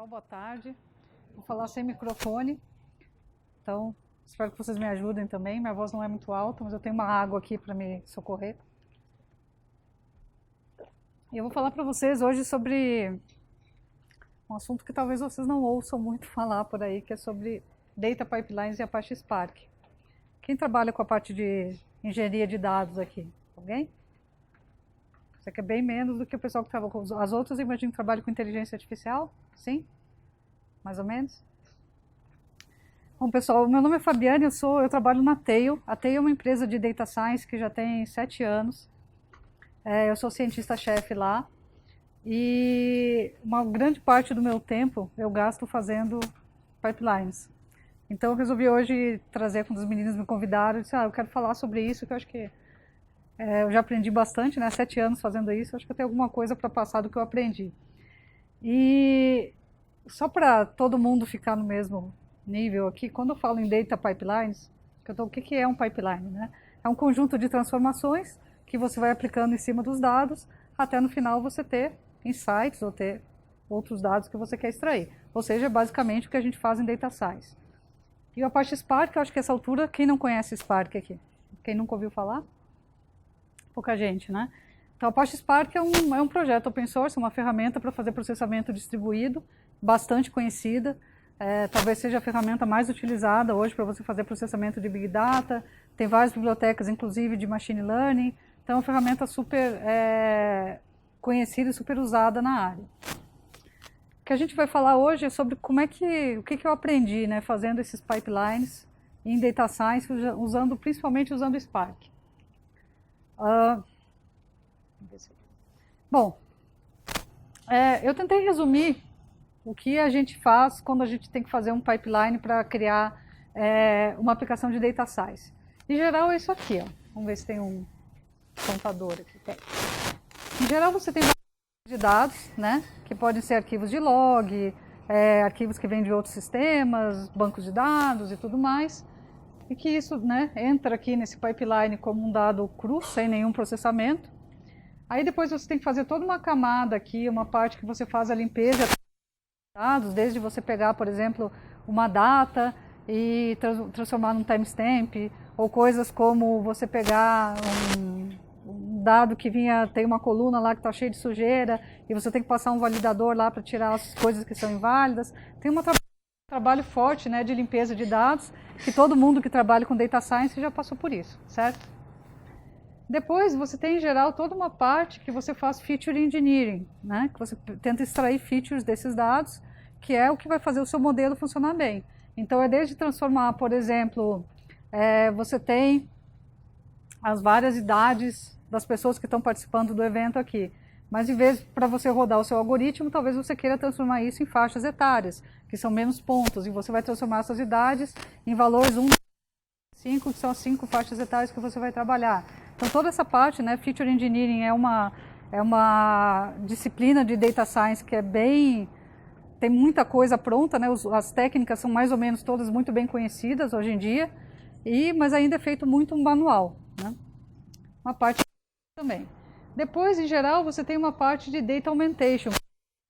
pessoal, boa tarde. Vou falar sem microfone, então espero que vocês me ajudem também. Minha voz não é muito alta, mas eu tenho uma água aqui para me socorrer. E eu vou falar para vocês hoje sobre um assunto que talvez vocês não ouçam muito falar por aí, que é sobre Data Pipelines e Apache Spark. Quem trabalha com a parte de engenharia de dados aqui? Alguém? Isso aqui é bem menos do que o pessoal que trabalha com as outras, imagino que trabalha com inteligência artificial? Sim? Mais ou menos? Bom, pessoal, meu nome é Fabiane, eu trabalho na Tail. A Tail é uma empresa de Data Science que já tem 7 anos. Eu sou cientista-chefe lá. E uma grande parte do meu tempo eu gasto fazendo pipelines. Então eu resolvi hoje trazer, quando os meninos me convidaram, eu disse, eu quero falar sobre isso, que eu acho que eu já aprendi bastante, né? 7 anos fazendo isso, acho que eu tenho alguma coisa para passar do que eu aprendi. E só para todo mundo ficar no mesmo nível aqui, quando eu falo em Data Pipelines, o que é um pipeline, né? É um conjunto de transformações que você vai aplicando em cima dos dados, até no final você ter insights ou ter outros dados que você quer extrair. Ou seja, basicamente o que a gente faz em Data Science. E o Apache Spark, eu acho que essa altura, quem não conhece Spark aqui? Quem nunca ouviu falar? Pouca gente, né? Então, o Apache Spark é um projeto open source, uma ferramenta para fazer processamento distribuído, bastante conhecida. Talvez seja a ferramenta mais utilizada hoje para você fazer processamento de Big Data. Tem várias bibliotecas, inclusive, de Machine Learning. Então, é uma ferramenta super conhecida e super usada na área. O que a gente vai falar hoje é sobre o que eu aprendi, né, fazendo esses pipelines em Data Science, principalmente usando Spark. Bom, eu tentei resumir o que a gente faz quando a gente tem que fazer um pipeline para criar uma aplicação de Data Science. Em geral é isso aqui, ó. Vamos ver se tem um contador aqui. Em geral você tem de dados, né, que podem ser arquivos de log, arquivos que vêm de outros sistemas, bancos de dados e tudo mais, e que isso, né, entra aqui nesse pipeline como um dado cru, sem nenhum processamento. Aí depois você tem que fazer toda uma camada aqui, uma parte que você faz a limpeza de dados, desde você pegar, por exemplo, uma data e transformar num timestamp, ou coisas como você pegar um dado que tem uma coluna lá que está cheia de sujeira, e você tem que passar um validador lá para tirar as coisas que são inválidas. Tem um trabalho forte, né, de limpeza de dados, que todo mundo que trabalha com Data Science já passou por isso, certo? Depois você tem, em geral, toda uma parte que você faz feature engineering, né? Que você tenta extrair features desses dados, que é o que vai fazer o seu modelo funcionar bem. Então, é desde transformar, por exemplo, você tem as várias idades das pessoas que estão participando do evento aqui. Mas, em vez para você rodar o seu algoritmo, talvez você queira transformar isso em faixas etárias, que são menos pontos, e você vai transformar essas idades em valores 1, 5, que são as 5 faixas etárias que você vai trabalhar. Então, toda essa parte, né, Feature Engineering é uma disciplina de Data Science que tem muita coisa pronta, né, as técnicas são mais ou menos todas muito bem conhecidas hoje em dia, mas ainda é feito muito manual, né? Uma parte também. Depois, em geral, você tem uma parte de Data Augmentation, que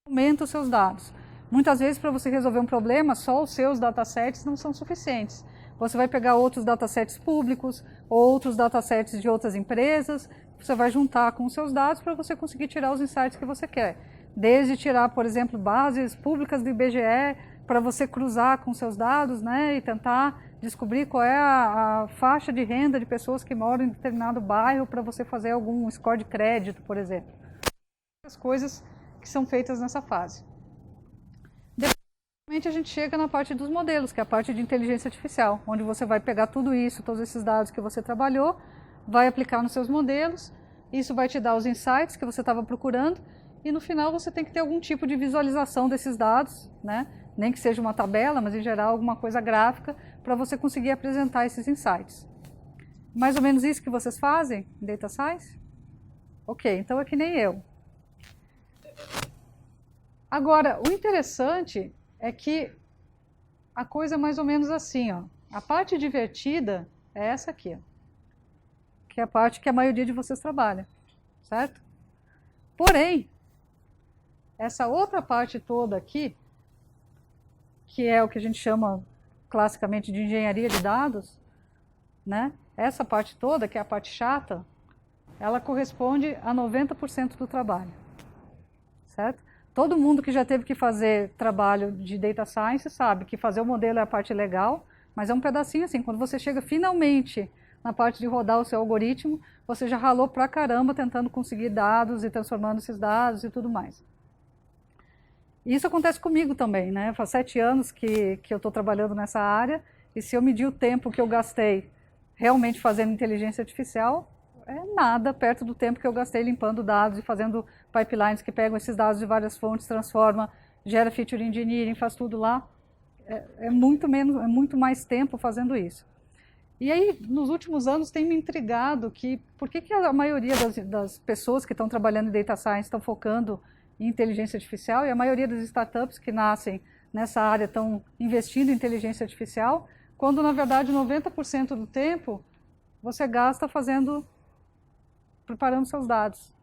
aumenta os seus dados. Muitas vezes, para você resolver um problema, só os seus datasets não são suficientes. Você vai pegar outros datasets públicos, outros datasets de outras empresas, você vai juntar com os seus dados para você conseguir tirar os insights que você quer. Desde tirar, por exemplo, bases públicas do IBGE, para você cruzar com seus dados, né, e tentar descobrir qual é a faixa de renda de pessoas que moram em determinado bairro para você fazer algum score de crédito, por exemplo. As coisas que são feitas nessa fase. A gente chega na parte dos modelos, que é a parte de inteligência artificial, onde você vai pegar tudo isso, todos esses dados que você trabalhou, vai aplicar nos seus modelos, isso vai te dar os insights que você estava procurando, e no final você tem que ter algum tipo de visualização desses dados, né? Nem que seja uma tabela, mas em geral alguma coisa gráfica, para você conseguir apresentar esses insights. Mais ou menos isso que vocês fazem em Data Science? Ok, então é que nem eu. Agora, o interessante é que a coisa é mais ou menos assim, ó. A parte divertida é essa aqui, ó, que é a parte que a maioria de vocês trabalha, certo? Porém, essa outra parte toda aqui que é o que a gente chama classicamente de engenharia de dados, né? Essa parte toda, que é a parte chata, ela corresponde a 90% do trabalho, certo? Todo mundo que já teve que fazer trabalho de data science sabe que fazer o modelo é a parte legal, mas é um pedacinho assim, quando você chega finalmente na parte de rodar o seu algoritmo, você já ralou pra caramba tentando conseguir dados e transformando esses dados e tudo mais. E isso acontece comigo também, né? Faz 7 anos que eu estou trabalhando nessa área, e se eu medir o tempo que eu gastei realmente fazendo inteligência artificial, é nada perto do tempo que eu gastei limpando dados e fazendo pipelines que pegam esses dados de várias fontes, transforma, gera feature engineering, faz tudo lá. É muito menos, é muito mais tempo fazendo isso. E aí, nos últimos anos, tem me intrigado que por que a maioria das pessoas que estão trabalhando em data science estão focando em inteligência artificial e a maioria das startups que nascem nessa área estão investindo em inteligência artificial, quando na verdade 90% do tempo você gasta preparando seus dados.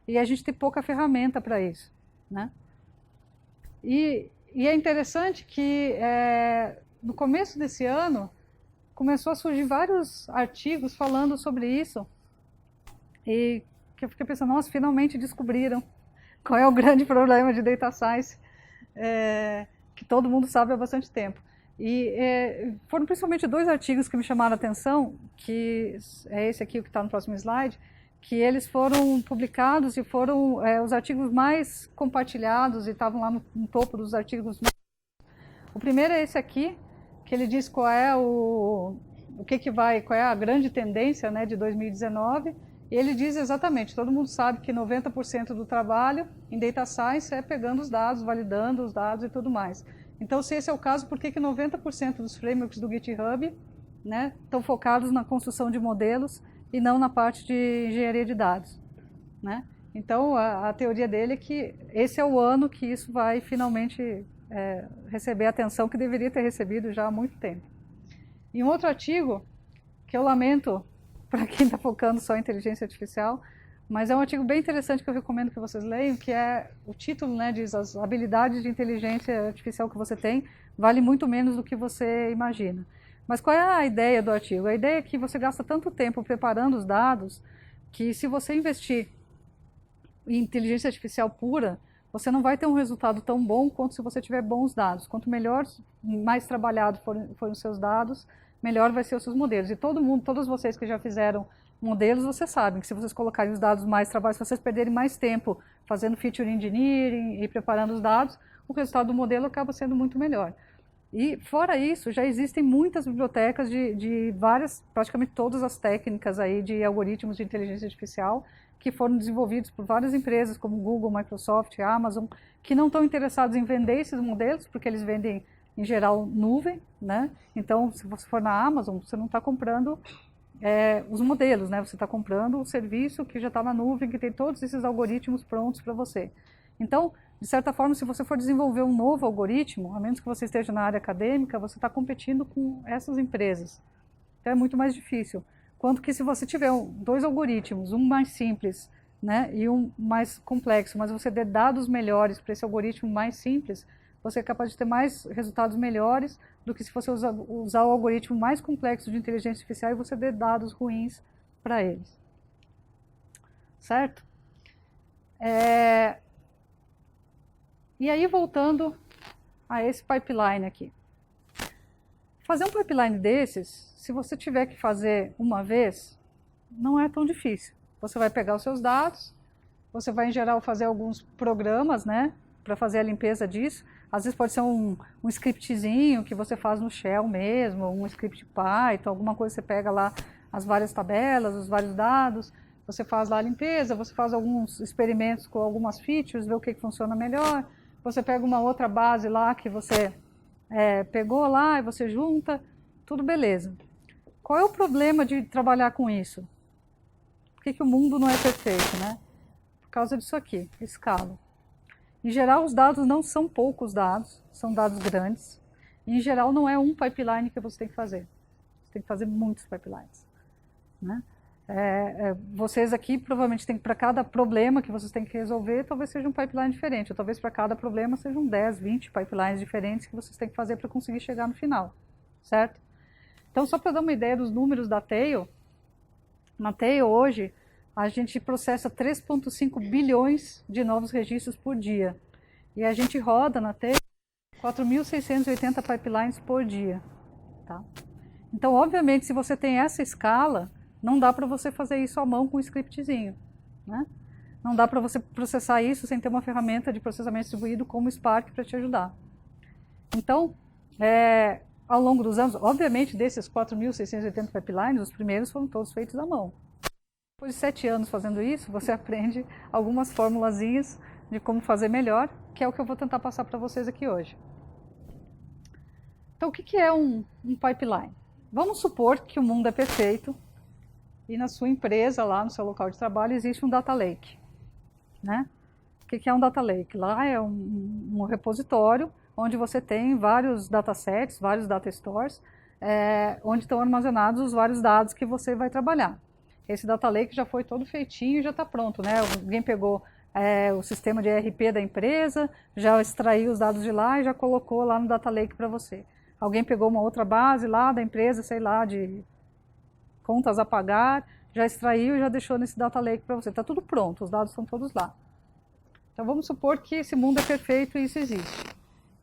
E a gente tem pouca ferramenta para isso, né? E é interessante que no começo desse ano começou a surgir vários artigos falando sobre isso, e que eu fiquei pensando, nossa, finalmente descobriram qual é o grande problema de data science, que todo mundo sabe há bastante tempo. E foram principalmente 2 artigos que me chamaram a atenção, que é esse aqui, o que está no próximo slide, que eles foram publicados e foram os artigos mais compartilhados e estavam lá no topo dos artigos. O primeiro é esse aqui, que ele diz qual é qual é a grande tendência, né, de 2019, e ele diz exatamente, todo mundo sabe que 90% do trabalho em data science é pegando os dados, validando os dados e tudo mais. Então, se esse é o caso, por que 90% dos frameworks do GitHub, né, estão focados na construção de modelos e não na parte de engenharia de dados, né? Então, a teoria dele é que esse é o ano que isso vai finalmente receber a atenção que deveria ter recebido já há muito tempo. E um outro artigo, que eu lamento para quem está focando só em inteligência artificial, mas é um artigo bem interessante que eu recomendo que vocês leiam, que é o título, né, diz as habilidades de inteligência artificial que você tem vale muito menos do que você imagina. Mas qual é a ideia do artigo? A ideia é que você gasta tanto tempo preparando os dados que se você investir em inteligência artificial pura, você não vai ter um resultado tão bom quanto se você tiver bons dados. Quanto melhor, mais trabalhado forem os seus dados, melhor vai ser os seus modelos. E todos vocês que já fizeram modelos, vocês sabem que se vocês colocarem os dados mais trabalhados, se vocês perderem mais tempo fazendo feature engineering e preparando os dados, o resultado do modelo acaba sendo muito melhor. E fora isso, já existem muitas bibliotecas de várias, praticamente todas as técnicas aí de algoritmos de inteligência artificial que foram desenvolvidos por várias empresas como Google, Microsoft, Amazon, que não estão interessados em vender esses modelos, porque eles vendem em geral nuvem, né? Então, se você for na Amazon, você não está comprando os modelos, né? Você está comprando o serviço que já está na nuvem, que tem todos esses algoritmos prontos para você. Então, de certa forma, se você for desenvolver um novo algoritmo, a menos que você esteja na área acadêmica, você está competindo com essas empresas. Então, é muito mais difícil. Quanto que se você tiver 2 algoritmos, um mais simples, né, e um mais complexo, mas você der dados melhores para esse algoritmo mais simples, você é capaz de ter mais resultados melhores do que se você usar o algoritmo mais complexo de inteligência artificial e você der dados ruins para eles. Certo? E aí, voltando a esse pipeline aqui. Fazer um pipeline desses, se você tiver que fazer uma vez, não é tão difícil. Você vai pegar os seus dados, você vai, em geral, fazer alguns programas, né, para fazer a limpeza disso. Às vezes pode ser um scriptzinho que você faz no Shell mesmo, um script Python, alguma coisa que você pega lá as várias tabelas, os vários dados, você faz lá a limpeza, você faz alguns experimentos com algumas features, vê o que funciona melhor, você pega uma outra base lá que você pegou lá e você junta, tudo beleza. Qual é o problema de trabalhar com isso? Por que o mundo não é perfeito, né? Por causa disso aqui, escala. Em geral, os dados não são poucos dados, são dados grandes. E, em geral, não é um pipeline que você tem que fazer. Você tem que fazer muitos pipelines, né? Vocês aqui provavelmente tem para cada problema que vocês têm que resolver, talvez seja um pipeline diferente, ou talvez para cada problema sejam 10, 20 pipelines diferentes que vocês têm que fazer para conseguir chegar no final, certo? Então, só para dar uma ideia dos números da Tail, na Tail hoje, a gente processa 3,5 bilhões de novos registros por dia. E a gente roda na Tail 4.680 pipelines por dia. Tá? Então, obviamente, se você tem essa escala, não dá para você fazer isso à mão com um scriptzinho. Né? Não dá para você processar isso sem ter uma ferramenta de processamento distribuído como o Spark para te ajudar. Então, ao longo dos anos, obviamente, desses 4.680 pipelines, os primeiros foram todos feitos à mão. Depois de 7 anos fazendo isso, você aprende algumas formulazinhas de como fazer melhor, que é o que eu vou tentar passar para vocês aqui hoje. Então, o que é um pipeline? Vamos supor que o mundo é perfeito e na sua empresa, lá no seu local de trabalho, existe um data lake. Né? O que é um data lake? Lá é um repositório onde você tem vários datasets, vários data stores, onde estão armazenados os vários dados que você vai trabalhar. Esse data lake já foi todo feitinho e já está pronto. Né? Alguém pegou o sistema de ERP da empresa, já extraiu os dados de lá e já colocou lá no data lake para você. Alguém pegou uma outra base lá da empresa, sei lá, de contas a pagar, já extraiu e já deixou nesse data lake para você. Está tudo pronto, os dados estão todos lá. Então vamos supor que esse mundo é perfeito e isso existe.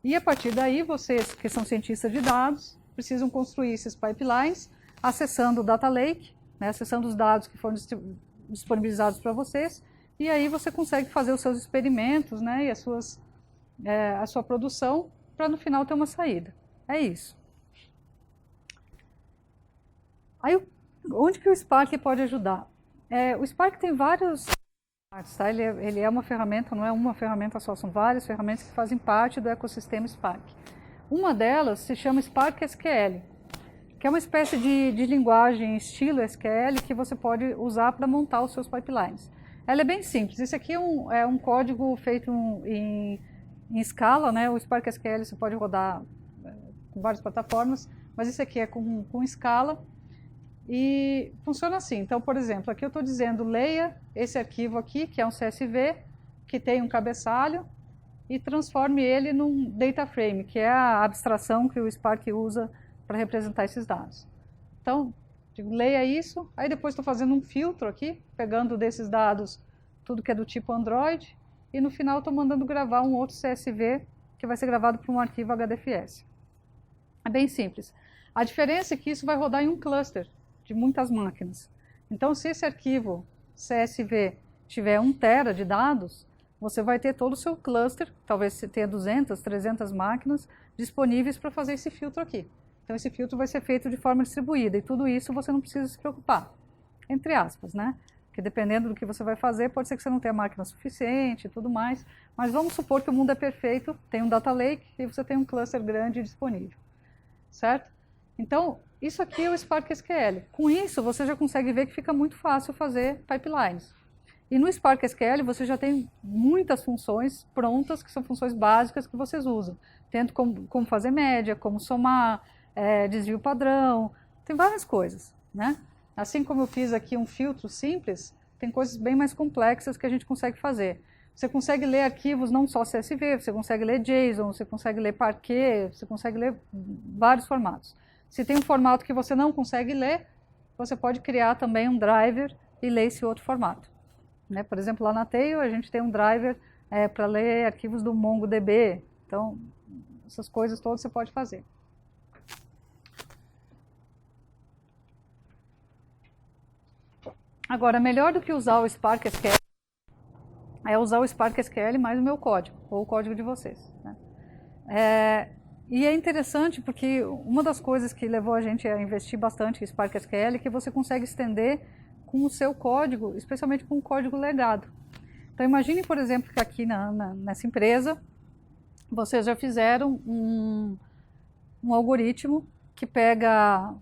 E a partir daí, vocês que são cientistas de dados, precisam construir esses pipelines, acessando o data lake, né, acessando os dados que foram disponibilizados para vocês, e aí você consegue fazer os seus experimentos, né, e a sua produção, para no final ter uma saída. É isso. Aí, onde que o Spark pode ajudar? O Spark tem vários partes, tá? Ele é uma ferramenta, não é uma ferramenta só, são várias ferramentas que fazem parte do ecossistema Spark. Uma delas se chama Spark SQL, que é uma espécie de linguagem estilo SQL que você pode usar para montar os seus pipelines. Ela é bem simples, esse aqui é um código feito em escala, né? O Spark SQL você pode rodar com várias plataformas, mas esse aqui é com escala. E funciona assim. Então, por exemplo, aqui eu estou dizendo leia esse arquivo aqui, que é um CSV, que tem um cabeçalho, e transforme ele num data frame, que é a abstração que o Spark usa para representar esses dados. Então, digo, leia isso, aí depois estou fazendo um filtro aqui, pegando desses dados tudo que é do tipo Android, e no final estou mandando gravar um outro CSV, que vai ser gravado para um arquivo HDFS. É bem simples. A diferença é que isso vai rodar em um cluster de muitas máquinas. Então, se esse arquivo CSV tiver 1 tera de dados, você vai ter todo o seu cluster, talvez você tenha 200, 300 máquinas disponíveis para fazer esse filtro aqui. Então, esse filtro vai ser feito de forma distribuída e tudo isso você não precisa se preocupar, entre aspas, né? Porque dependendo do que você vai fazer, pode ser que você não tenha máquina suficiente e tudo mais, mas vamos supor que o mundo é perfeito, tem um data lake e você tem um cluster grande disponível, certo? Então, isso aqui é o Spark SQL. Com isso, você já consegue ver que fica muito fácil fazer pipelines. E no Spark SQL, você já tem muitas funções prontas, que são funções básicas que vocês usam. Tendo como fazer média, como somar, desvio padrão, tem várias coisas, né? Assim como eu fiz aqui um filtro simples, tem coisas bem mais complexas que a gente consegue fazer. Você consegue ler arquivos não só CSV, você consegue ler JSON, você consegue ler Parquet, você consegue ler vários formatos. Se tem um formato que você não consegue ler, você pode criar também um driver e ler esse outro formato. Né? Por exemplo, lá na Tail a gente tem um driver para ler arquivos do MongoDB. Então, essas coisas todas você pode fazer. Agora, melhor do que usar o Spark SQL é usar o Spark SQL mais o meu código, ou o código de vocês. Né? E é interessante porque uma das coisas que levou a gente a investir bastante em Spark SQL é que você consegue estender com o seu código, especialmente com o código legado. Então imagine, por exemplo, que aqui nessa empresa vocês já fizeram um algoritmo que pega,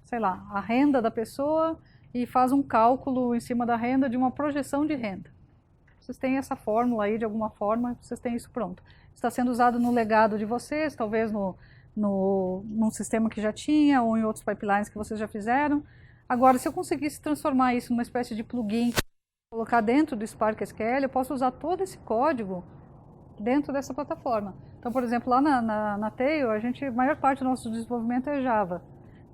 sei lá, a renda da pessoa e faz um cálculo em cima da renda de uma projeção de renda. Vocês têm essa fórmula aí, de alguma forma, vocês têm isso pronto. Está sendo usado no legado de vocês, talvez num sistema que já tinha, ou em outros pipelines que vocês já fizeram. Agora, se eu conseguisse transformar isso numa espécie de plugin, colocar dentro do Spark SQL, eu posso usar todo esse código dentro dessa plataforma. Então, por exemplo, lá na Tail, a maior parte do nosso desenvolvimento é Java.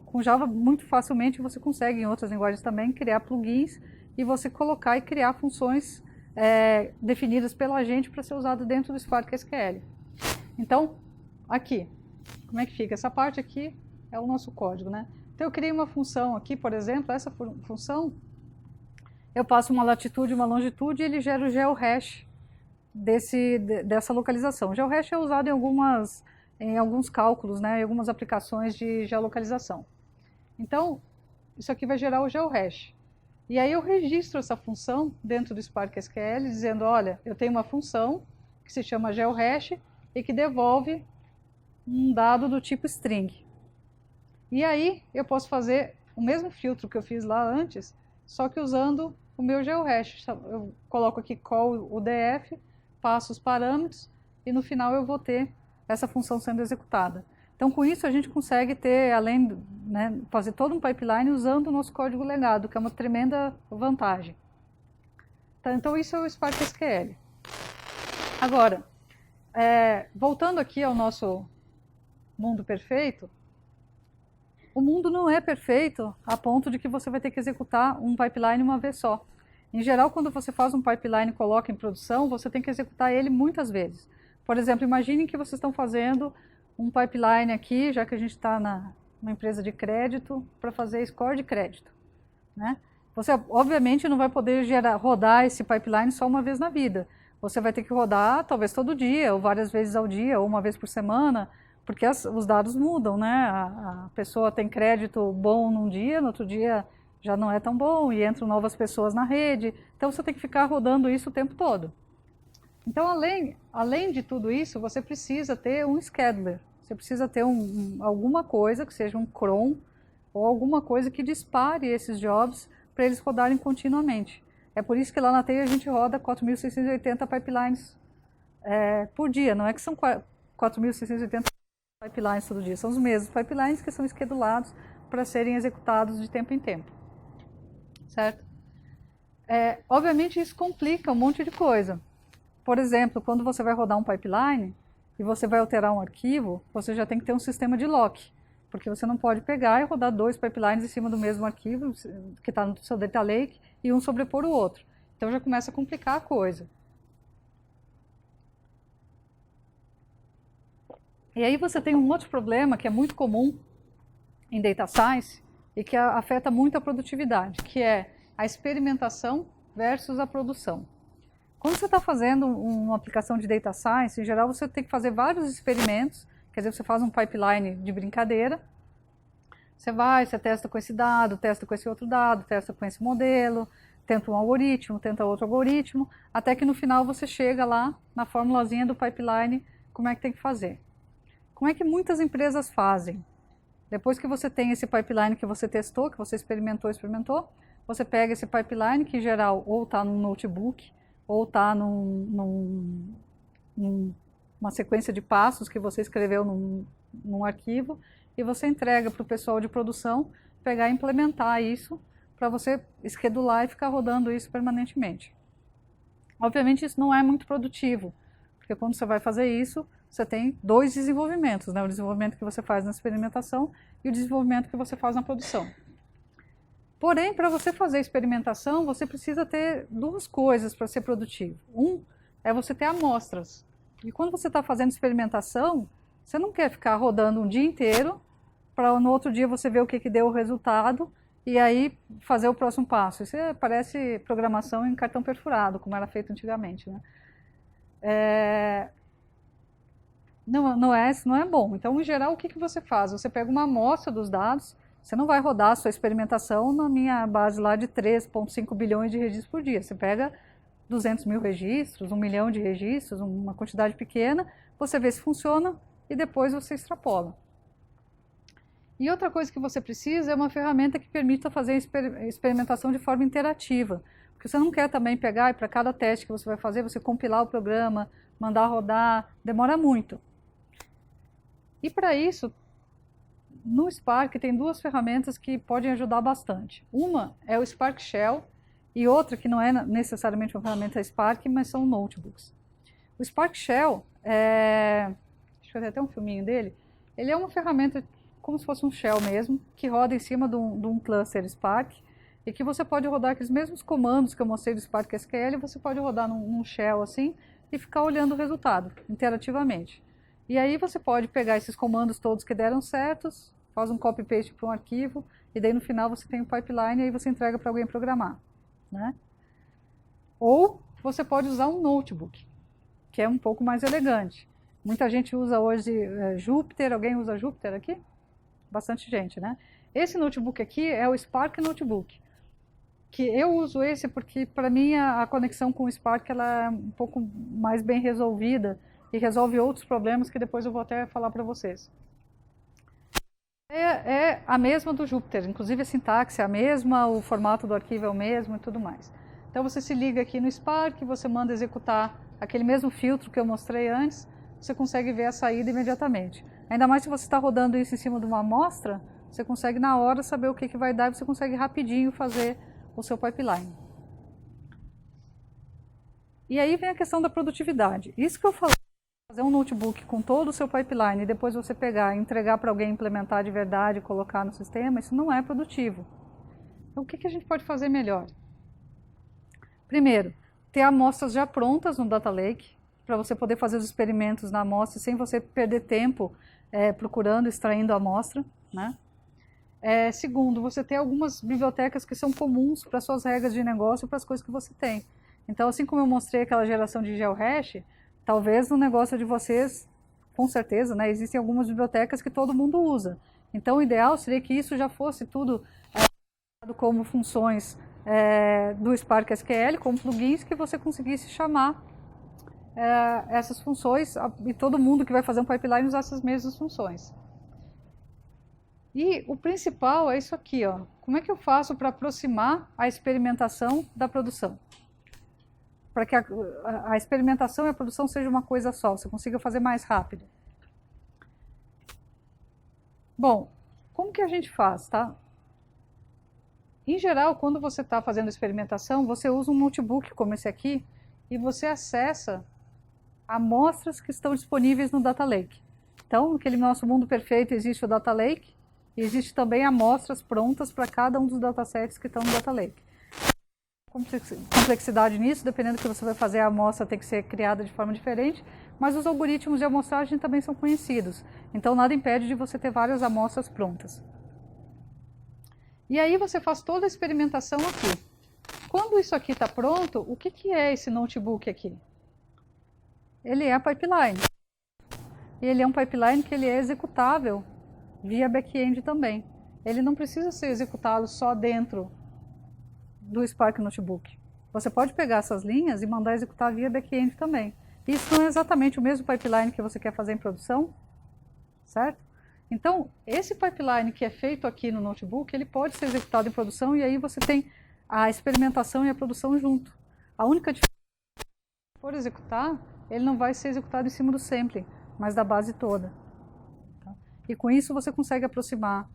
Com Java, muito facilmente, você consegue, em outras linguagens também, criar plugins e você colocar e criar funções definidas pela gente para ser usado dentro do Spark SQL. Então, aqui, como é que fica? Essa parte aqui é o nosso código, né? Então, eu criei uma função aqui, por exemplo, essa função, eu passo uma latitude e uma longitude e ele gera o geohash dessa localização. O geohash é usado em alguns cálculos, né, em algumas aplicações de geolocalização. Então, isso aqui vai gerar o geohash. E aí eu registro essa função dentro do Spark SQL, dizendo, olha, eu tenho uma função que se chama geohash e que devolve um dado do tipo string. E aí eu posso fazer o mesmo filtro que eu fiz lá antes, só que usando o meu geohash. Eu coloco aqui call o df, passo os parâmetros e no final eu vou ter essa função sendo executada. Então, com isso, a gente consegue ter, além, né, fazer todo um pipeline usando o nosso código legado, que é uma tremenda vantagem. Então, isso é o Spark SQL. Agora, voltando aqui ao nosso mundo perfeito, o mundo não é perfeito a ponto de que você vai ter que executar um pipeline uma vez só. Em geral, quando você faz um pipeline e coloca em produção, você tem que executar ele muitas vezes. Por exemplo, imaginem que vocês estão fazendo um pipeline aqui, já que a gente está numa empresa de crédito, para fazer score de crédito, né? Você, obviamente, não vai poder rodar esse pipeline só uma vez na vida. Você vai ter que rodar, talvez todo dia, ou várias vezes ao dia, ou uma vez por semana, porque os dados mudam, né? A pessoa tem crédito bom num dia, no outro dia já não é tão bom, e entram novas pessoas na rede. Então, você tem que ficar rodando isso o tempo todo. Então, além de tudo isso, você precisa ter um scheduler. Você precisa ter alguma coisa, que seja um cron, ou alguma coisa que dispare esses jobs para eles rodarem continuamente. É por isso que lá na TEI a gente roda 4.680 pipelines por dia. Não é que são 4.680 pipelines todo dia, são os mesmos pipelines que são esquedulados para serem executados de tempo em tempo. Certo? Obviamente isso complica um monte de coisa. Por exemplo, quando você vai rodar um pipeline e você vai alterar um arquivo, você já tem que ter um sistema de lock, porque você não pode pegar e rodar dois pipelines em cima do mesmo arquivo que está no seu data lake e um sobrepor o outro. Então já começa a complicar a coisa. E aí você tem um outro problema que é muito comum em data science e que afeta muito a produtividade, que é a experimentação versus a produção. Quando você está fazendo uma aplicação de data science, em geral você tem que fazer vários experimentos, quer dizer, você faz um pipeline de brincadeira, você testa com esse dado, testa com esse outro dado, testa com esse modelo, tenta um algoritmo, tenta outro algoritmo, até que no final você chega lá na formulazinha do pipeline, como é que tem que fazer. Como é que muitas empresas fazem? Depois que você tem esse pipeline que você testou, que você experimentou, você pega esse pipeline, que em geral ou está num notebook, ou está numa sequência de passos que você escreveu num arquivo, e você entrega para o pessoal de produção pegar e implementar isso para você esquedular e ficar rodando isso permanentemente. Obviamente isso não é muito produtivo, porque quando você vai fazer isso, você tem dois desenvolvimentos, né? O desenvolvimento que você faz na experimentação e o desenvolvimento que você faz na produção. Porém, para você fazer experimentação, você precisa ter duas coisas para ser produtivo. Um é você ter amostras. E quando você está fazendo experimentação, você não quer ficar rodando um dia inteiro para no outro dia você ver o que deu o resultado e aí fazer o próximo passo. Isso parece programação em cartão perfurado, como era feito antigamente, né? Não é bom. Então, em geral, o que você faz? Você pega uma amostra dos dados. Você não vai rodar a sua experimentação na minha base lá de 3,5 bilhões de registros por dia. Você pega 200 mil registros, 1 milhão de registros, uma quantidade pequena, você vê se funciona e depois você extrapola. E outra coisa que você precisa é uma ferramenta que permita fazer experimentação de forma interativa. Porque você não quer também pegar e para cada teste que você vai fazer, você compilar o programa, mandar rodar, demora muito. E para isso, no Spark tem duas ferramentas que podem ajudar bastante. Uma é o Spark Shell e outra que não é necessariamente uma ferramenta Spark, mas são notebooks. O Spark Shell, deixa eu fazer até um filminho dele, ele é uma ferramenta como se fosse um shell mesmo, que roda em cima de um cluster Spark, e que você pode rodar aqueles mesmos comandos que eu mostrei do Spark SQL, você pode rodar num shell assim, e ficar olhando o resultado, interativamente. E aí você pode pegar esses comandos todos que deram certos, faz um copy-paste para um arquivo, e daí no final você tem um pipeline, e aí você entrega para alguém programar, né? Ou você pode usar um notebook, que é um pouco mais elegante. Muita gente usa hoje Jupyter, alguém usa Jupyter aqui? Bastante gente, né? Esse notebook aqui é o Spark Notebook, que eu uso esse porque para mim a conexão com o Spark ela é um pouco mais bem resolvida e resolve outros problemas que depois eu vou até falar para vocês. É a mesma do Jupyter, inclusive a sintaxe é a mesma, o formato do arquivo é o mesmo e tudo mais. Então você se liga aqui no Spark, você manda executar aquele mesmo filtro que eu mostrei antes, você consegue ver a saída imediatamente. Ainda mais se você está rodando isso em cima de uma amostra, você consegue na hora saber o que vai dar e você consegue rapidinho fazer o seu pipeline. E aí vem a questão da produtividade. Isso que eu falei, fazer um notebook com todo o seu pipeline e depois você pegar e entregar para alguém implementar de verdade, colocar no sistema, isso não é produtivo. Então o que a gente pode fazer melhor? Primeiro, ter amostras já prontas no Data Lake, para você poder fazer os experimentos na amostra sem você perder tempo procurando, extraindo a amostra, né? Segundo, você ter algumas bibliotecas que são comuns para suas regras de negócio e para as coisas que você tem. Então, assim como eu mostrei aquela geração de GeoHash, talvez no negócio de vocês, com certeza, né, existem algumas bibliotecas que todo mundo usa. Então, o ideal seria que isso já fosse tudo como funções do Spark SQL, como plugins que você conseguisse chamar essas funções e todo mundo que vai fazer um pipeline usar essas mesmas funções. E o principal é isso aqui, ó. Como é que eu faço para aproximar a experimentação da produção? Para que a experimentação e a produção seja uma coisa só, você consiga fazer mais rápido. Bom, como que a gente faz, tá? Em geral, quando você está fazendo experimentação, você usa um notebook como esse aqui e você acessa amostras que estão disponíveis no Data Lake. Então, naquele nosso mundo perfeito existe o Data Lake e existe também amostras prontas para cada um dos datasets que estão no Data Lake. Complexidade nisso, dependendo do que você vai fazer, a amostra tem que ser criada de forma diferente, mas os algoritmos de amostragem também são conhecidos. Então, nada impede de você ter várias amostras prontas. E aí você faz toda a experimentação aqui. Quando isso aqui está pronto, o que é esse notebook aqui? Ele é a pipeline. E ele é um pipeline que ele é executável via back-end também. Ele não precisa ser executado só dentro do Spark Notebook. Você pode pegar essas linhas e mandar executar via back-end também. Isso não é exatamente o mesmo pipeline que você quer fazer em produção, certo? Então, esse pipeline que é feito aqui no notebook, ele pode ser executado em produção e aí você tem a experimentação e a produção junto. A única diferença é que, se for executar, ele não vai ser executado em cima do sampling, mas da base toda. Tá? E com isso você consegue aproximar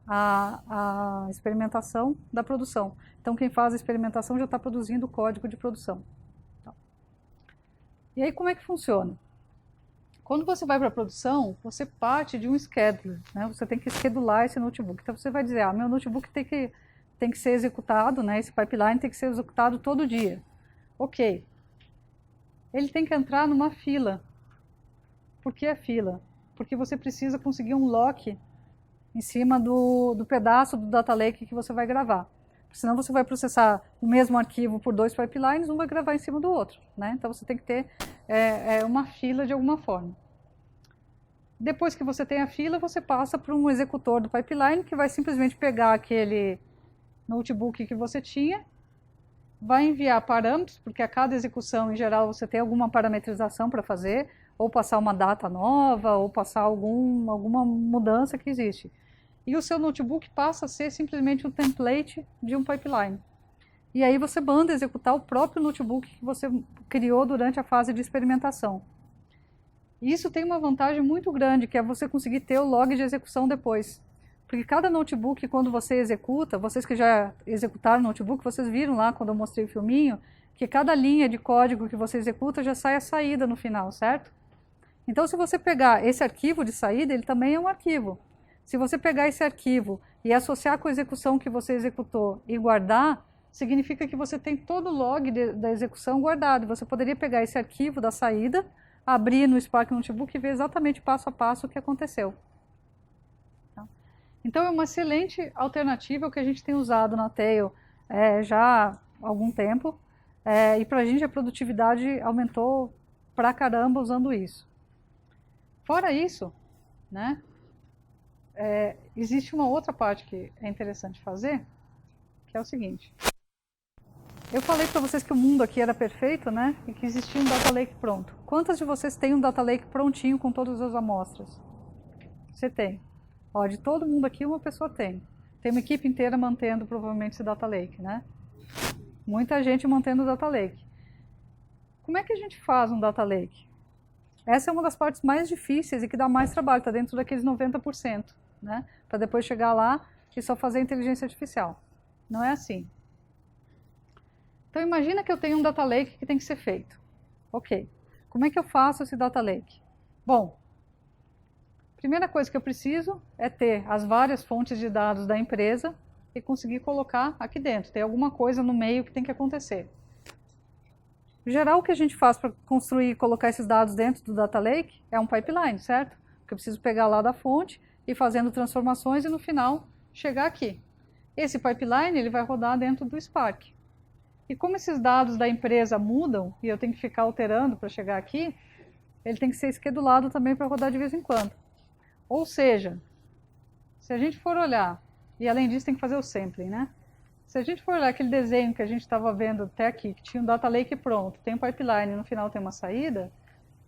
a experimentação da produção. Então, quem faz a experimentação já está produzindo o código de produção. Tá? E aí, como é que funciona? Quando você vai para a produção, você parte de um scheduler, né? Você tem que schedular esse notebook. Então, você vai dizer, meu notebook tem que ser executado, né? Esse pipeline tem que ser executado todo dia. Ok. Ele tem que entrar numa fila. Por que a fila? Porque você precisa conseguir um lock em cima do pedaço do Data Lake que você vai gravar. Senão você vai processar o mesmo arquivo por dois pipelines, um vai gravar em cima do outro, né? Então você tem que ter uma fila de alguma forma. Depois que você tem a fila, você passa para um executor do pipeline que vai simplesmente pegar aquele notebook que você tinha, vai enviar parâmetros, porque a cada execução, em geral, você tem alguma parametrização para fazer, ou passar uma data nova, ou passar alguma mudança que existe. E o seu notebook passa a ser simplesmente um template de um pipeline. E aí você manda executar o próprio notebook que você criou durante a fase de experimentação. E isso tem uma vantagem muito grande, que é você conseguir ter o log de execução depois. Porque cada notebook, quando você executa, vocês que já executaram notebook, vocês viram lá quando eu mostrei o filminho, que cada linha de código que você executa já sai a saída no final, certo? Então, se você pegar esse arquivo de saída, ele também é um arquivo. Se você pegar esse arquivo e associar com a execução que você executou e guardar, significa que você tem todo o log da execução guardado. Você poderia pegar esse arquivo da saída, abrir no Spark Notebook e ver exatamente passo a passo o que aconteceu. Então, é uma excelente alternativa que a gente tem usado na Tail já há algum tempo. E para a gente a produtividade aumentou pra caramba usando isso. Fora isso, né, existe uma outra parte que é interessante fazer, que é o seguinte. Eu falei para vocês que o mundo aqui era perfeito, né, e que existia um data lake pronto. Quantas de vocês têm um data lake prontinho com todas as amostras? Você tem. Ó, de todo mundo aqui, uma pessoa tem. Tem uma equipe inteira mantendo provavelmente esse data lake, né? Muita gente mantendo o data lake. Como é que a gente faz um data lake? Essa é uma das partes mais difíceis e que dá mais trabalho, está dentro daqueles 90%, né? Para depois chegar lá e só fazer inteligência artificial. Não é assim. Então imagina que eu tenho um data lake que tem que ser feito. Ok. Como é que eu faço esse data lake? Bom, primeira coisa que eu preciso é ter as várias fontes de dados da empresa e conseguir colocar aqui dentro. Tem alguma coisa no meio que tem que acontecer. Em geral, o que a gente faz para construir e colocar esses dados dentro do data lake é um pipeline, certo? Porque eu preciso pegar lá da fonte e fazendo transformações e no final chegar aqui. Esse pipeline ele vai rodar dentro do Spark. E como esses dados da empresa mudam e eu tenho que ficar alterando para chegar aqui, ele tem que ser schedulado também para rodar de vez em quando. Ou seja, se a gente for olhar, e além disso tem que fazer o sampling, né? Se a gente for olhar aquele desenho que a gente estava vendo até aqui, que tinha um data lake pronto, tem um pipeline e no final tem uma saída,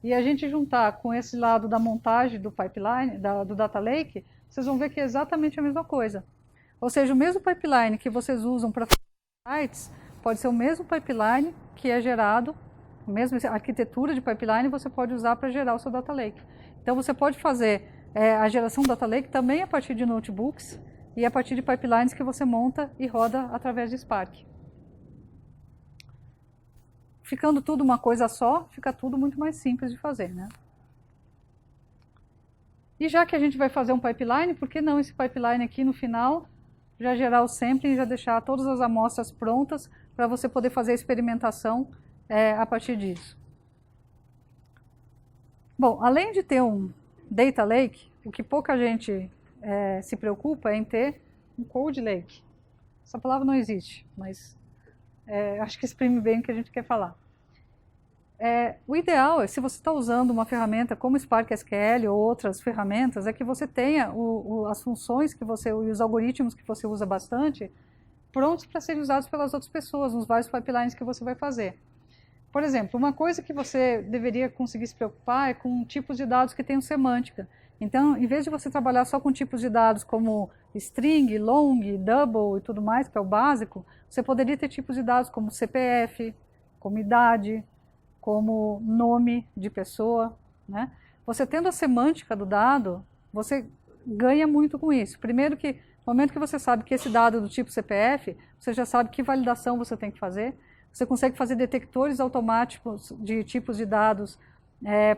e a gente juntar com esse lado da montagem do pipeline, do data lake, vocês vão ver que é exatamente a mesma coisa. Ou seja, o mesmo pipeline que vocês usam para fazer sites, pode ser o mesmo pipeline que é gerado, a mesma arquitetura de pipeline você pode usar para gerar o seu data lake. Então você pode fazer a geração do data lake também a partir de notebooks e a partir de pipelines que você monta e roda através de Spark. Ficando tudo uma coisa só, fica tudo muito mais simples de fazer, né? E já que a gente vai fazer um pipeline, por que não esse pipeline aqui no final já gerar o sampling e já deixar todas as amostras prontas para você poder fazer a experimentação a partir disso. Bom, além de ter um data lake, o que pouca gente se preocupa é em ter um code lake. Essa palavra não existe, mas acho que exprime bem o que a gente quer falar. O ideal é, se você está usando uma ferramenta como Spark SQL ou outras ferramentas, é que você tenha as funções que você, e os algoritmos que você usa bastante, prontos para serem usados pelas outras pessoas, nos vários pipelines que você vai fazer. Por exemplo, uma coisa que você deveria conseguir se preocupar é com tipos de dados que tenham semântica. Então, em vez de você trabalhar só com tipos de dados como string, long, double e tudo mais, que é o básico, você poderia ter tipos de dados como CPF, como idade, como nome de pessoa, né? Você tendo a semântica do dado, você ganha muito com isso. Primeiro que, no momento que você sabe que esse dado é do tipo CPF, você já sabe que validação você tem que fazer. Você consegue fazer detectores automáticos de tipos de dados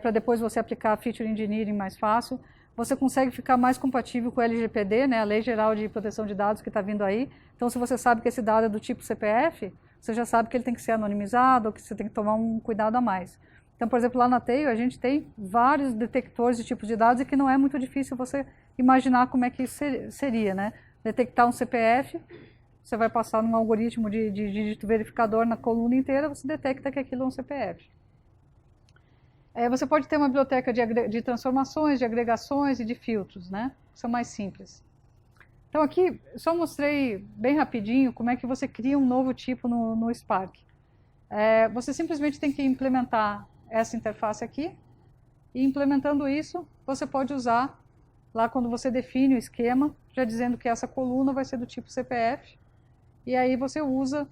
para depois você aplicar Feature Engineering mais fácil. Você consegue ficar mais compatível com o LGPD, né, a Lei Geral de Proteção de Dados que está vindo aí. Então, se você sabe que esse dado é do tipo CPF, você já sabe que ele tem que ser anonimizado, ou que você tem que tomar um cuidado a mais. Então, por exemplo, lá na Tail, a gente tem vários detectores de tipos de dados e que não é muito difícil você imaginar como é que isso seria, né? Detectar um CPF, você vai passar num algoritmo de dígito verificador na coluna inteira, você detecta que aquilo é um CPF. Você pode ter uma biblioteca de transformações, de agregações e de filtros, né? São mais simples. Então aqui, só mostrei bem rapidinho como é que você cria um novo tipo no Spark. Você simplesmente tem que implementar essa interface aqui, e implementando isso, você pode usar, lá quando você define o esquema, já dizendo que essa coluna vai ser do tipo CPF, e aí você usa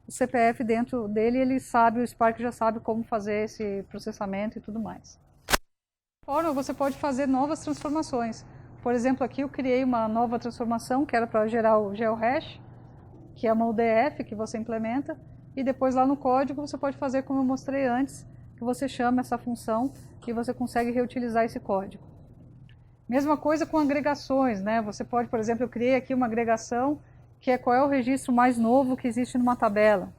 o CPF dentro dele, ele sabe, o Spark já sabe como fazer esse processamento e tudo mais. De forma, você pode fazer novas transformações. Por exemplo, aqui eu criei uma nova transformação que era para gerar o GeoHash, que é uma UDF que você implementa, e depois lá no código você pode fazer como eu mostrei antes, que você chama essa função e você consegue reutilizar esse código. Mesma coisa com agregações, né? Você pode, por exemplo, eu criei aqui uma agregação que é qual é o registro mais novo que existe numa tabela.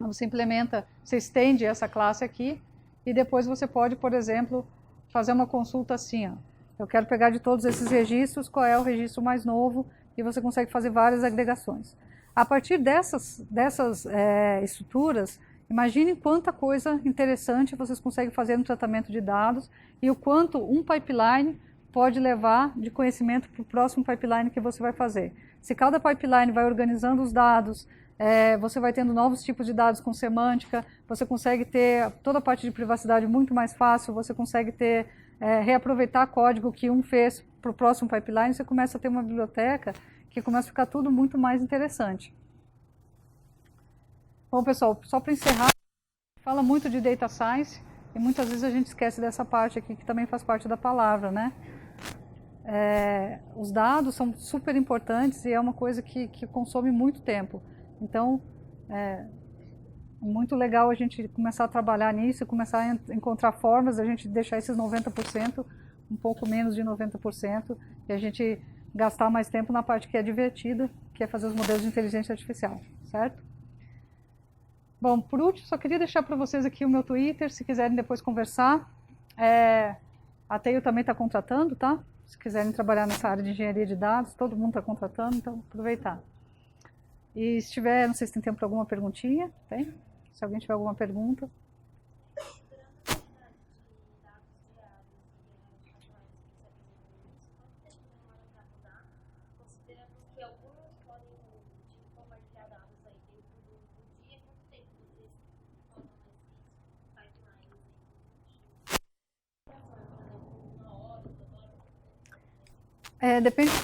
Você implementa, você estende essa classe aqui e depois você pode, por exemplo, fazer uma consulta assim, ó. Eu quero pegar de todos esses registros qual é o registro mais novo e você consegue fazer várias agregações. A partir dessas estruturas, imagine quanta coisa interessante vocês conseguem fazer no tratamento de dados e o quanto um pipeline pode levar de conhecimento para o próximo pipeline que você vai fazer. Se cada pipeline vai organizando os dados, você vai tendo novos tipos de dados com semântica, você consegue ter toda a parte de privacidade muito mais fácil, você consegue ter, reaproveitar código que um fez para o próximo pipeline, você começa a ter uma biblioteca que começa a ficar tudo muito mais interessante. Bom, pessoal, só para encerrar, fala muito de Data Science e muitas vezes a gente esquece dessa parte aqui que também faz parte da palavra, né? Os dados são super importantes e é uma coisa que consome muito tempo. Então, é muito legal a gente começar a trabalhar nisso, começar a encontrar formas de a gente deixar esses 90%, um pouco menos de 90%, e a gente gastar mais tempo na parte que é divertida, que é fazer os modelos de inteligência artificial, certo? Bom, por último, só queria deixar para vocês aqui o meu Twitter, se quiserem depois conversar. A Teio também está contratando, tá? Se quiserem trabalhar nessa área de engenharia de dados, todo mundo está contratando, então aproveitar. E se tiver, não sei se tem tempo para alguma perguntinha, tem? Se alguém tiver alguma pergunta. Depende de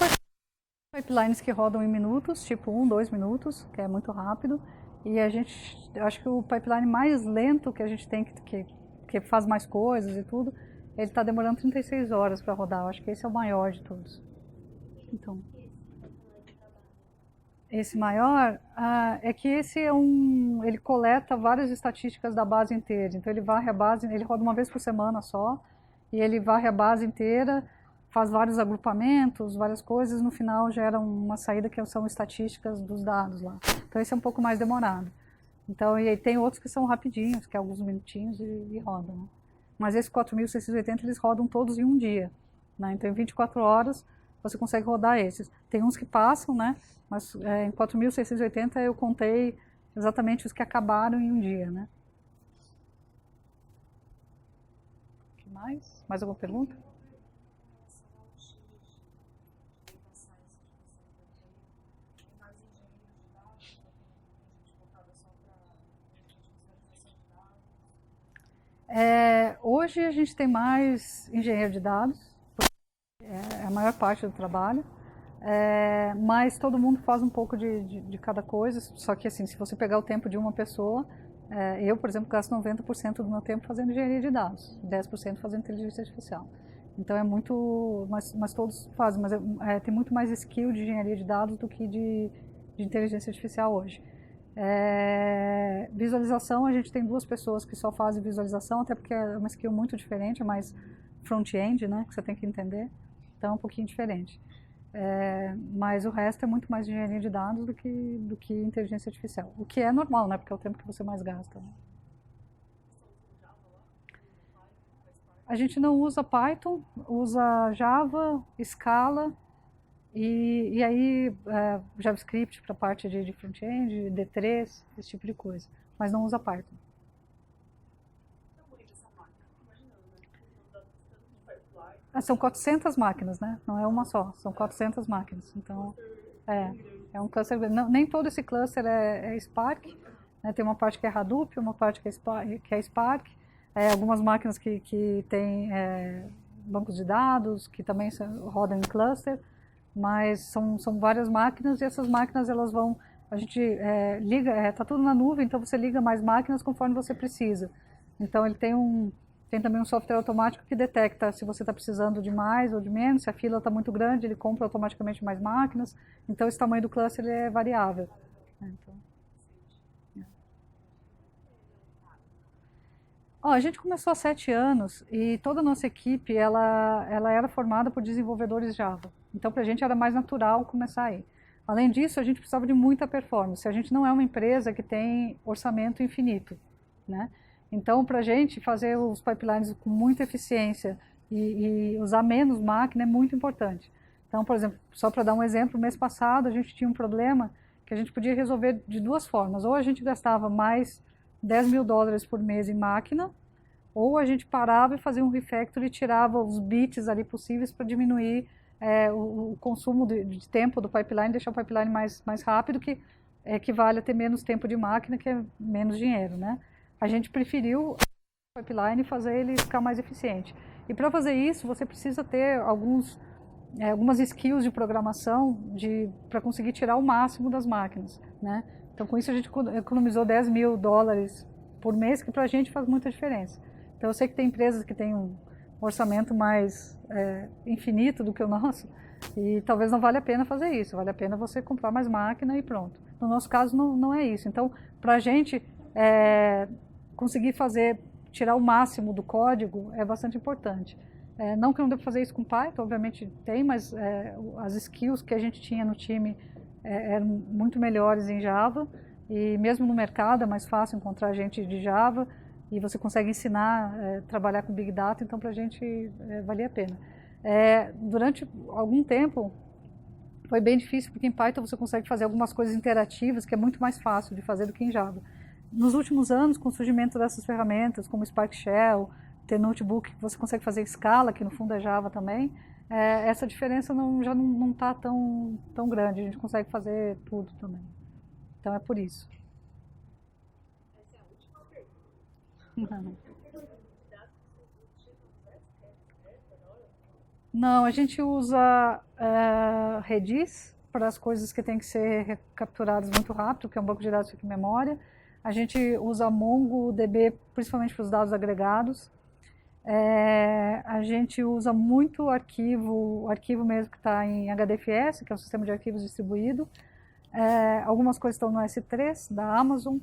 pipelines que rodam em minutos, tipo 1, 2 minutos, que é muito rápido. E eu acho que o pipeline mais lento que a gente tem, que faz mais coisas e tudo, ele está demorando 36 horas para rodar. Eu acho que esse é o maior de todos. Então, esse maior, é que esse ele coleta várias estatísticas da base inteira. Então ele varre a base, ele roda uma vez por semana só, e ele varre a base inteira, faz vários agrupamentos, várias coisas, no final gera uma saída que são estatísticas dos dados lá. Então esse é um pouco mais demorado. Então, e aí tem outros que são rapidinhos, que é alguns minutinhos e rodam. Né? Mas esses 4680 eles rodam todos em um dia. Né? Então em 24 horas você consegue rodar esses. Tem uns que passam, né? Mas em 4680 eu contei exatamente os que acabaram em um dia. Né? O que mais? Mais alguma pergunta? Hoje a gente tem mais engenheiro de dados, é a maior parte do trabalho, mas todo mundo faz um pouco de cada coisa, só que assim, se você pegar o tempo de uma pessoa, eu, por exemplo, gasto 90% do meu tempo fazendo engenharia de dados, 10% fazendo inteligência artificial. Então é muito, mas todos fazem, mas tem muito mais skill de engenharia de dados do que de inteligência artificial hoje. Visualização, a gente tem 2 pessoas que só fazem visualização, até porque é uma skill muito diferente, é mais front-end, né, que você tem que entender, então é um pouquinho diferente. Mas o resto é muito mais engenharia de dados do que inteligência artificial, o que é normal, né, porque é o tempo que você mais gasta. Né? A gente não usa Python, usa Java, Scala, e aí JavaScript para a parte de front-end, D3, esse tipo de coisa, mas não usa Python. São 400 máquinas, né? Não é uma só, são 400 máquinas. Então, é um cluster. Nem todo esse cluster é Spark, né? Tem uma parte que é Hadoop, uma parte que é Spark, algumas máquinas que têm bancos de dados, que também rodam em cluster. Mas são várias máquinas e essas máquinas elas vão, a gente liga, está tudo na nuvem, então você liga mais máquinas conforme você precisa. Então ele tem Tem também um software automático que detecta se você está precisando de mais ou de menos, se a fila está muito grande, ele compra automaticamente mais máquinas. Então, esse tamanho do cluster ele é variável. Então, a gente começou há 7 anos e toda a nossa equipe ela era formada por desenvolvedores Java. Então, para a gente era mais natural começar aí. Além disso, a gente precisava de muita performance. A gente não é uma empresa que tem orçamento infinito, né? Então, para a gente fazer os pipelines com muita eficiência e usar menos máquina é muito importante. Então, por exemplo, só para dar um exemplo, mês passado a gente tinha um problema que a gente podia resolver de duas formas. Ou a gente gastava mais $10.000 por mês em máquina, ou a gente parava e fazia um refactor e tirava os bits ali possíveis para diminuir o consumo de tempo do pipeline, deixar o pipeline mais rápido, que equivale a ter menos tempo de máquina, que é menos dinheiro, né? A gente preferiu o pipeline e fazer ele ficar mais eficiente. E para fazer isso, você precisa ter algumas skills de programação para conseguir tirar o máximo das máquinas, né? Então, com isso, a gente economizou $10.000 por mês, que para a gente faz muita diferença. Então, eu sei que tem empresas que têm um orçamento mais infinito do que o nosso, e talvez não valha a pena fazer isso, vale a pena você comprar mais máquina e pronto. No nosso caso, não é isso. Então, para a gente conseguir tirar o máximo do código é bastante importante. Não que não dê para fazer isso com Python, obviamente tem, mas as skills que a gente tinha no time eram muito melhores em Java, e mesmo no mercado é mais fácil encontrar gente de Java, e você consegue ensinar, trabalhar com Big Data, então para a gente valia a pena. Durante algum tempo foi bem difícil, porque em Python você consegue fazer algumas coisas interativas, que é muito mais fácil de fazer do que em Java. Nos últimos anos, com o surgimento dessas ferramentas, como Spark Shell, ter notebook que você consegue fazer escala, que no fundo é Java também, essa diferença já não está tão grande, a gente consegue fazer tudo também. Então é por isso. Essa é a última pergunta. Não, a gente usa Redis para as coisas que têm que ser capturadas muito rápido, que é um banco de dados que fica em memória. A gente usa MongoDB principalmente para os dados agregados. A gente usa muito o arquivo mesmo que está em HDFS, que é o sistema de arquivos distribuído. Algumas coisas estão no S3 da Amazon.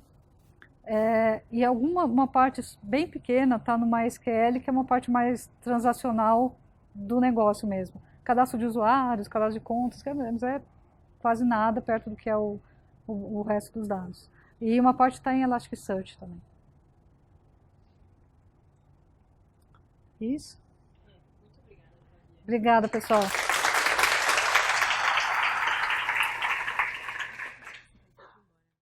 E uma parte bem pequena está no MySQL, que é uma parte mais transacional do negócio mesmo. Cadastro de usuários, cadastro de contas, que é quase nada perto do que é o resto dos dados. E uma parte está em Elasticsearch também. Isso? Muito obrigada, Flavia. Obrigada, pessoal.